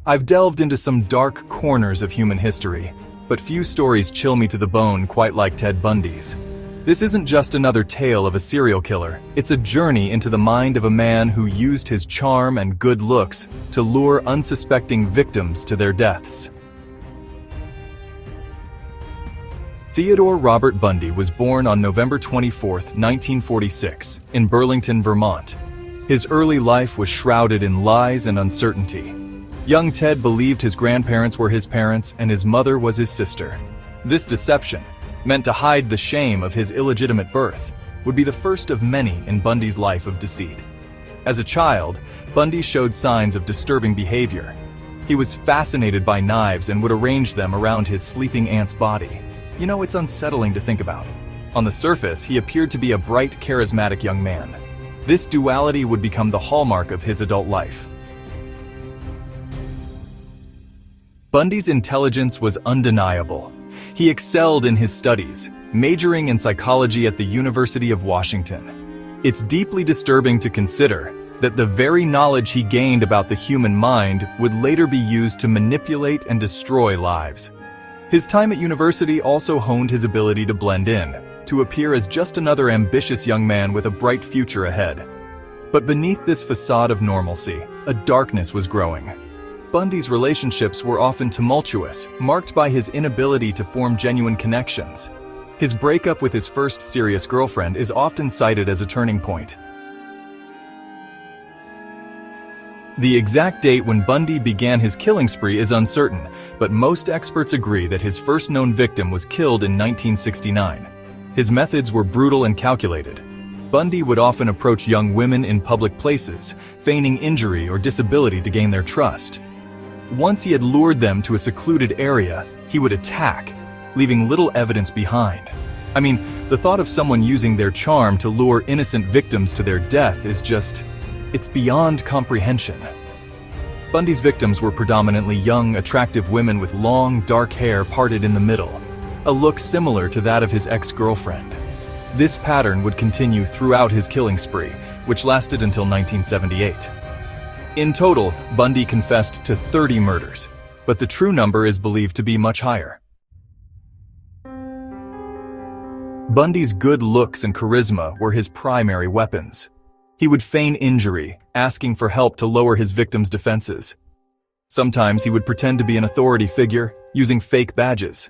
I've delved into some dark corners of human history, but few stories chill me to the bone quite like Ted Bundy's. This isn't just another tale of a serial killer, it's a journey into the mind of a man who used his charm and good looks to lure unsuspecting victims to their deaths. Theodore Robert Bundy was born on November 24, 1946, in Burlington, Vermont. His early life was shrouded in lies and uncertainty. Young Ted believed his grandparents were his parents and his mother was his sister. This deception, meant to hide the shame of his illegitimate birth, would be the first of many in Bundy's life of deceit. As a child, Bundy showed signs of disturbing behavior. He was fascinated by knives and would arrange them around his sleeping aunt's body. You know, it's unsettling to think about. On the surface, he appeared to be a bright, charismatic young man. This duality would become the hallmark of his adult life. Bundy's intelligence was undeniable. He excelled in his studies, majoring in psychology at the University of Washington. It's deeply disturbing to consider that the very knowledge he gained about the human mind would later be used to manipulate and destroy lives. His time at university also honed his ability to blend in, to appear as just another ambitious young man with a bright future ahead. But beneath this facade of normalcy, a darkness was growing. Bundy's relationships were often tumultuous, marked by his inability to form genuine connections. His breakup with his first serious girlfriend is often cited as a turning point. The exact date when Bundy began his killing spree is uncertain, but most experts agree that his first known victim was killed in 1969. His methods were brutal and calculated. Bundy would often approach young women in public places, feigning injury or disability to gain their trust. Once he had lured them to a secluded area, he would attack, leaving little evidence behind. I mean, the thought of someone using their charm to lure innocent victims to their death is it's beyond comprehension. Bundy's victims were predominantly young, attractive women with long, dark hair parted in the middle, a look similar to that of his ex-girlfriend. This pattern would continue throughout his killing spree, which lasted until 1978. In total, Bundy confessed to 30 murders, but the true number is believed to be much higher. Bundy's good looks and charisma were his primary weapons. He would feign injury, asking for help to lower his victims' defenses. Sometimes he would pretend to be an authority figure, using fake badges.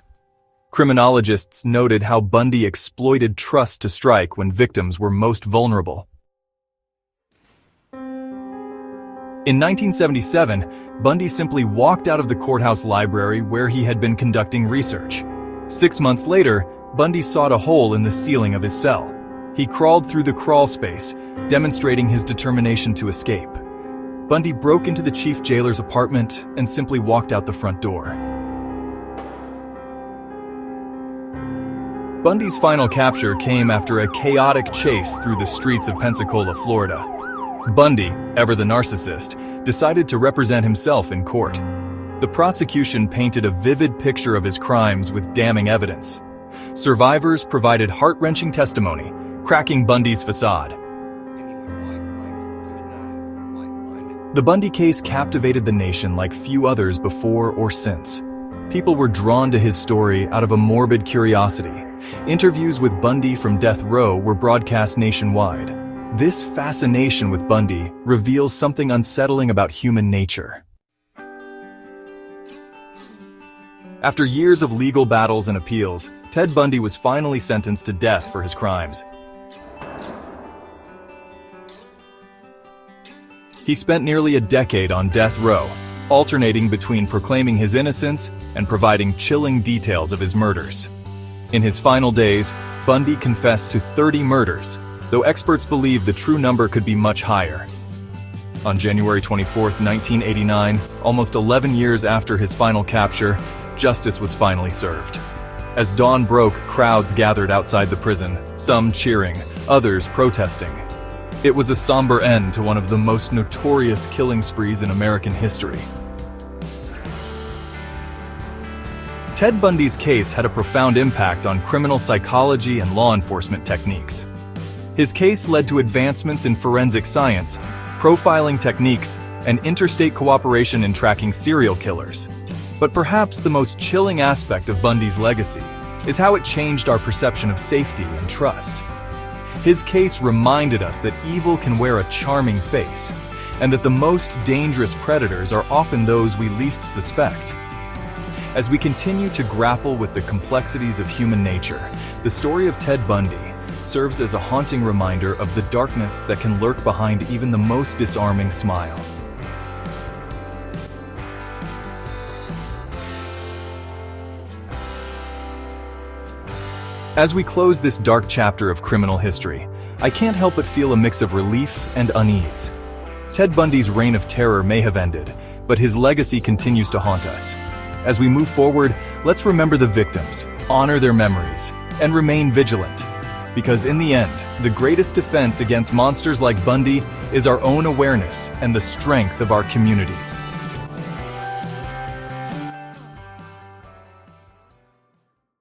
Criminologists noted how Bundy exploited trust to strike when victims were most vulnerable. In 1977, Bundy simply walked out of the courthouse library where he had been conducting research. 6 months later, Bundy sawed a hole in the ceiling of his cell. He crawled through the crawl space, demonstrating his determination to escape. Bundy broke into the chief jailer's apartment and simply walked out the front door. Bundy's final capture came after a chaotic chase through the streets of Pensacola, Florida. Bundy, ever the narcissist, decided to represent himself in court. The prosecution painted a vivid picture of his crimes with damning evidence. Survivors provided heart-wrenching testimony, cracking Bundy's facade. The Bundy case captivated the nation like few others before or since. People were drawn to his story out of a morbid curiosity. Interviews with Bundy from death row were broadcast nationwide. This fascination with Bundy reveals something unsettling about human nature. After years of legal battles and appeals, Ted Bundy was finally sentenced to death for his crimes. He spent nearly a decade on death row, alternating between proclaiming his innocence and providing chilling details of his murders. In his final days, Bundy confessed to 30 murders, though experts believe the true number could be much higher. On January 24, 1989, almost 11 years after his final capture, justice was finally served. As dawn broke, crowds gathered outside the prison, some cheering, others protesting. It was a somber end to one of the most notorious killing sprees in American history. Ted Bundy's case had a profound impact on criminal psychology and law enforcement techniques. His case led to advancements in forensic science, profiling techniques, and interstate cooperation in tracking serial killers. But perhaps the most chilling aspect of Bundy's legacy is how it changed our perception of safety and trust. His case reminded us that evil can wear a charming face, and that the most dangerous predators are often those we least suspect. As we continue to grapple with the complexities of human nature, the story of Ted Bundy serves as a haunting reminder of the darkness that can lurk behind even the most disarming smile. As we close this dark chapter of criminal history, I can't help but feel a mix of relief and unease. Ted Bundy's reign of terror may have ended, but his legacy continues to haunt us. As we move forward, let's remember the victims, honor their memories, and remain vigilant. Because in the end, the greatest defense against monsters like Bundy is our own awareness and the strength of our communities.